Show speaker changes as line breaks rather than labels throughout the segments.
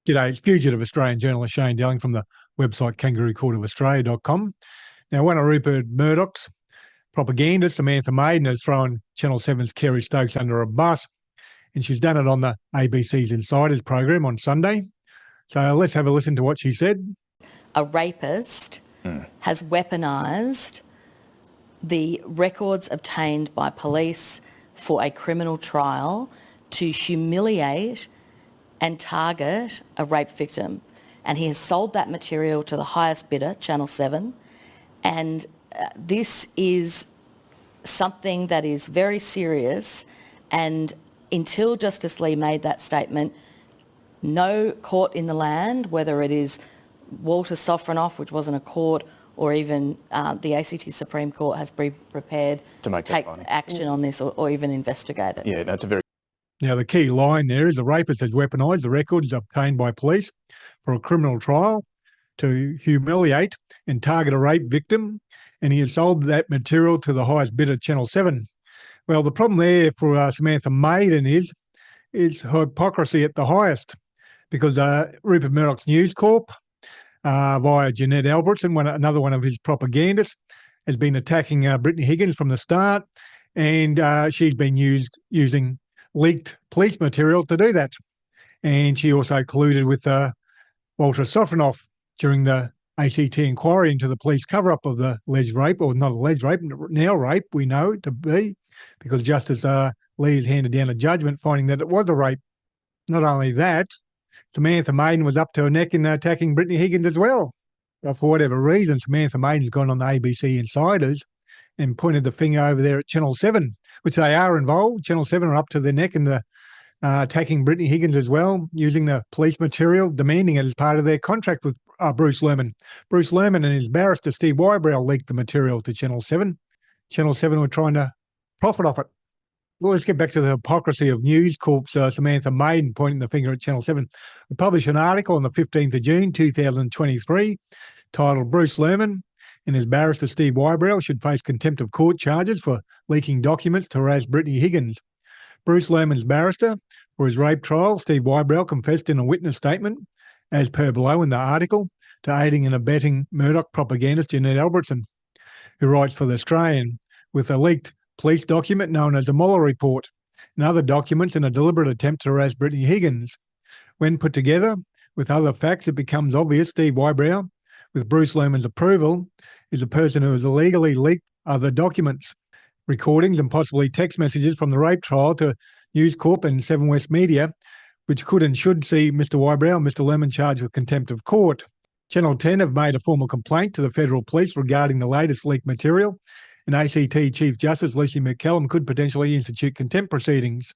G'day, it's fugitive Australian journalist Shane Delling from the website kangaroocourtofaustralia.com. Now, one of Rupert Murdoch's propagandists, Samantha Maiden, has thrown Channel 7's Kerry Stokes under a bus, and she's done it on the ABC's Insiders program on Sunday. So let's have a listen to what she said.
A rapist has weaponised the records obtained by police for a criminal trial to humiliate and target a rape victim. And he has sold that material to the highest bidder, Channel 7. And this is something that is very serious. And until Justice Lee made that statement, no court in the land, whether it is Walter Sofronoff, which wasn't a court, or even the ACT Supreme Court, has been prepared to take action on this or even investigate it.
Yeah, that's a very...
Now, the key line there is the rapist has weaponised the records obtained by police for a criminal trial to humiliate and target a rape victim, and he has sold that material to the highest bidder, Channel 7. Well, the problem there for Samantha Maiden is hypocrisy at the highest, because Rupert Murdoch's News Corp, via Jeanette Albertson, another one of his propagandists, has been attacking Brittany Higgins from the start, and she's been using leaked police material to do that. And she also colluded with Walter Sofronoff during the ACT inquiry into the police cover-up of the alleged rape, or not alleged rape, now rape, we know it to be, because Justice Lee has handed down a judgment finding that it was a rape. Not only that, Samantha Maiden was up to her neck in attacking Brittany Higgins as well. But for whatever reason, Samantha Maiden's gone on the ABC Insiders and pointed the finger over there at Channel 7, which they are involved. Channel 7 are up to their neck in the attacking Brittany Higgins as well, using the police material, demanding it as part of their contract with Bruce Lerman. Bruce Lerman and his barrister, Steve Wybrow, leaked the material to Channel 7. Channel 7 were trying to profit off it. Well, let's get back to the hypocrisy of News Corp's Samantha Maiden pointing the finger at Channel 7. We published an article on the 15th of June 2023 titled "Bruce Lerman and his barrister Steve Wybrow should face contempt of court charges for leaking documents to harass Brittany Higgins." Bruce Lerman's barrister for his rape trial, Steve Wybrow, confessed in a witness statement, as per below in the article, to aiding and abetting Murdoch propagandist Jeanette Albertson, who writes for The Australian, with a leaked police document known as the Mueller Report and other documents in a deliberate attempt to harass Brittany Higgins. When put together with other facts, it becomes obvious Steve Wybrow, with Bruce Lerman's approval, is a person who has illegally leaked other documents, recordings and possibly text messages from the rape trial to News Corp and 7 Media, which could and should see Mr Wybrow and Mr Lerman charged with contempt of court. Channel 10 have made a formal complaint to the federal police regarding the latest leaked material, and ACT Chief Justice Lucy McCallum could potentially institute contempt proceedings.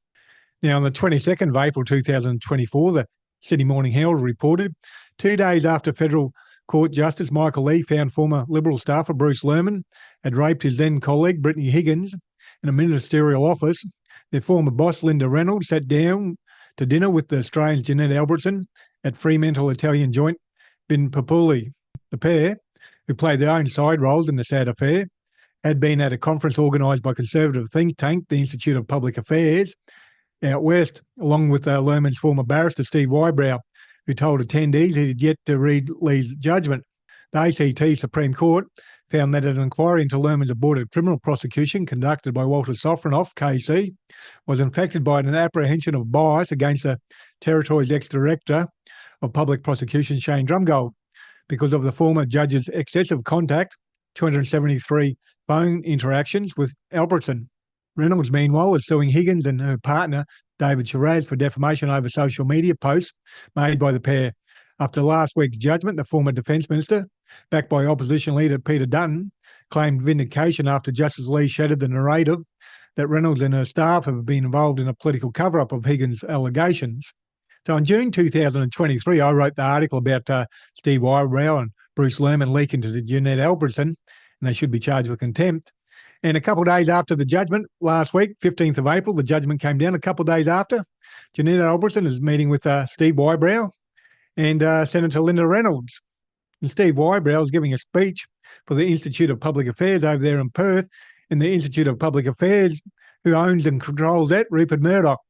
Now, on the 22nd of April 2024, the Sydney Morning Herald reported, 2 days after Federal Court Justice Michael Lee found former Liberal staffer Bruce Lerman had raped his then colleague Brittany Higgins in a ministerial office, their former boss Linda Reynolds sat down to dinner with the Australian's Jeanette Albertson at Fremantle Italian joint Bin Papuli. The pair, who played their own side roles in the sad affair, had been at a conference organised by conservative think tank, the Institute of Public Affairs, out west, along with Lerman's former barrister Steve Wybrow, who told attendees he had yet to read Lee's judgment. The ACT Supreme Court found that an inquiry into Lerman's aborted criminal prosecution conducted by Walter Sofronoff, KC, was infected by an apprehension of bias against the Territory's ex-director of public prosecution, Shane Drumgold, because of the former judge's excessive contact, 273 phone interactions with Albertson. Reynolds, meanwhile, is suing Higgins and her partner, David Shiraz, for defamation over social media posts made by the pair. After last week's judgment, the former Defence Minister, backed by opposition leader Peter Dutton, claimed vindication after Justice Lee shattered the narrative that Reynolds and her staff have been involved in a political cover-up of Higgins' allegations. So in June 2023, I wrote the article about Steve Wybrow and Bruce Lerman leaking to Jeanette Albertson, and they should be charged with contempt. And a couple of days after the judgment, last week, 15th of April, the judgment came down. A couple of days after, Jeanette Albertson is meeting with Steve Wybrow and Senator Linda Reynolds. And Steve Wybrow is giving a speech for the Institute of Public Affairs over there in Perth, and the Institute of Public Affairs, who owns and controls that, Rupert Murdoch.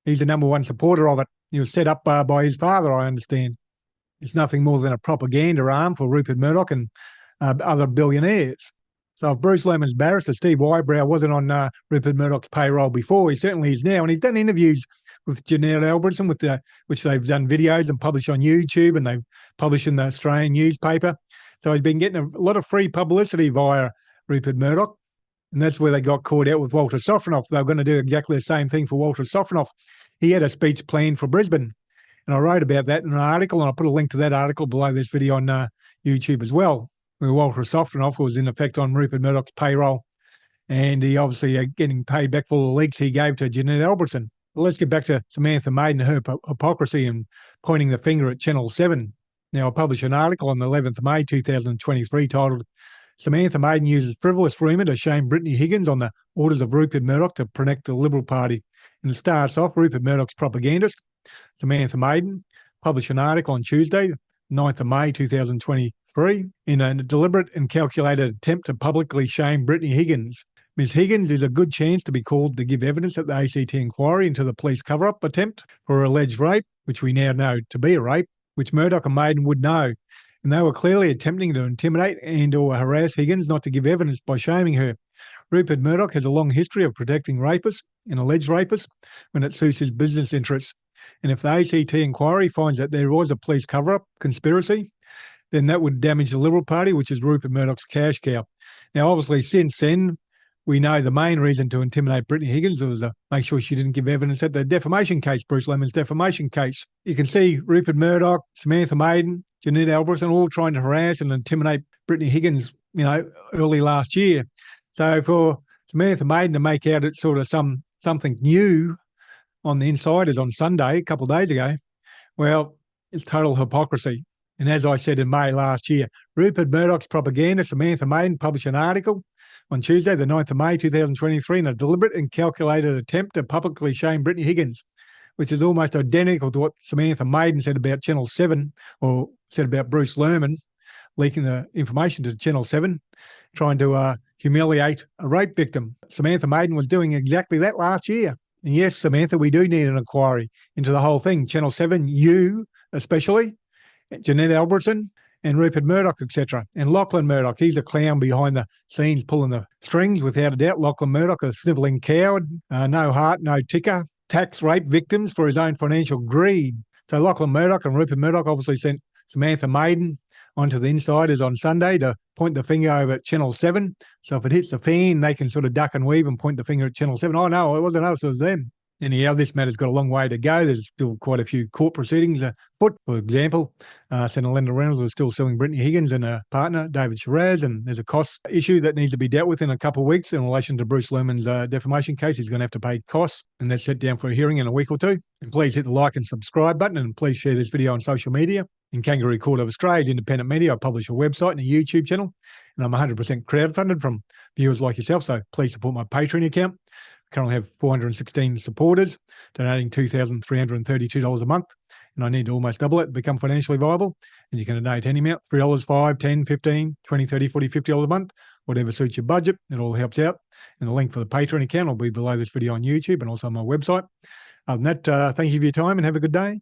He's the number one supporter of it. He was set up by his father, I understand. It's nothing more than a propaganda arm for Rupert Murdoch and other billionaires. So if Bruce Lehrmann's barrister, Steve Whybrow, wasn't on Rupert Murdoch's payroll before, he certainly is now. And he's done interviews with Jeanette Albertson, which they've done videos and published on YouTube, and they've published in the Australian newspaper. So he's been getting a lot of free publicity via Rupert Murdoch. And that's where they got caught out with Walter Sofronoff. They were going to do exactly the same thing for Walter Sofronoff. He had a speech planned for Brisbane. And I wrote about that in an article, and I'll put a link to that article below this video on YouTube as well, where Walter Sofronoff was in effect on Rupert Murdoch's payroll. And he obviously getting paid back for the leaks he gave to Jeanette Albertson. Well, let's get back to Samantha Maiden and her hypocrisy and pointing the finger at Channel 7. Now, I published an article on the 11th of May 2023 titled, Samantha Maiden uses frivolous rumour to shame Brittany Higgins on the orders of Rupert Murdoch to protect the Liberal Party. And it starts off, Rupert Murdoch's propagandist, Samantha Maiden, published an article on Tuesday, 9th of May 2023, in a deliberate and calculated attempt to publicly shame Brittany Higgins. Ms Higgins is a good chance to be called to give evidence at the ACT inquiry into the police cover-up attempt for her alleged rape, which we now know to be a rape, which Murdoch and Maiden would know. And they were clearly attempting to intimidate and or harass Higgins not to give evidence by shaming her. Rupert Murdoch has a long history of protecting rapists and alleged rapists when it suits his business interests. And if the ACT inquiry finds that there was a police cover-up conspiracy, then that would damage the Liberal Party, which is Rupert Murdoch's cash cow. Now, obviously, since then, we know the main reason to intimidate Brittany Higgins was to make sure she didn't give evidence at the defamation case, Bruce Lehrmann's defamation case. You can see Rupert Murdoch, Samantha Maiden, Jeanette Albertson all trying to harass and intimidate Brittany Higgins, early last year. So for Samantha Maiden to make out it's sort of something new on the Insiders on Sunday, a couple of days ago, well, it's total hypocrisy. And as I said in May last year, Rupert Murdoch's propaganda, Samantha Maiden, published an article on Tuesday, the 9th of May 2023, in a deliberate and calculated attempt to publicly shame Brittany Higgins, which is almost identical to what Samantha Maiden said about Channel 7, or said about Bruce Lehrmann leaking the information to Channel 7, trying to humiliate a rape victim. Samantha Maiden was doing exactly that last year. And yes, Samantha, we do need an inquiry into the whole thing. Channel 7, you especially, Jeanette Albertson, and Rupert Murdoch, etc. And Lachlan Murdoch, he's a clown behind the scenes pulling the strings, without a doubt. Lachlan Murdoch, a snivelling coward, no heart, no ticker, tax rape victims for his own financial greed. So Lachlan Murdoch and Rupert Murdoch obviously sent Samantha Maiden onto the Insiders on Sunday to point the finger over at Channel 7. So if it hits the fan, they can sort of duck and weave and point the finger at Channel 7. Oh, no, it wasn't us, it was them. Anyhow, this matter's got a long way to go. There's still quite a few court proceedings afoot. For example, Senator Linda Reynolds was still suing Brittany Higgins and her partner, David Shiraz, and there's a cost issue that needs to be dealt with in a couple of weeks in relation to Bruce Lehrmann's defamation case. He's going to have to pay costs, and that's set down for a hearing in a week or two. And please hit the like and subscribe button, and please share this video on social media. In Kangaroo Court of Australia's independent media, I publish a website and a YouTube channel, and I'm 100% crowdfunded from viewers like yourself, so please support my Patreon account. Currently have 416 supporters, donating $2,332 a month, and I need to almost double it to become financially viable. And you can donate any amount, $3, $5, $10, $15, $20, $30, $40, $50 a month, whatever suits your budget. It all helps out. And the link for the Patreon account will be below this video on YouTube and also on my website. Other than that, thank you for your time and have a good day.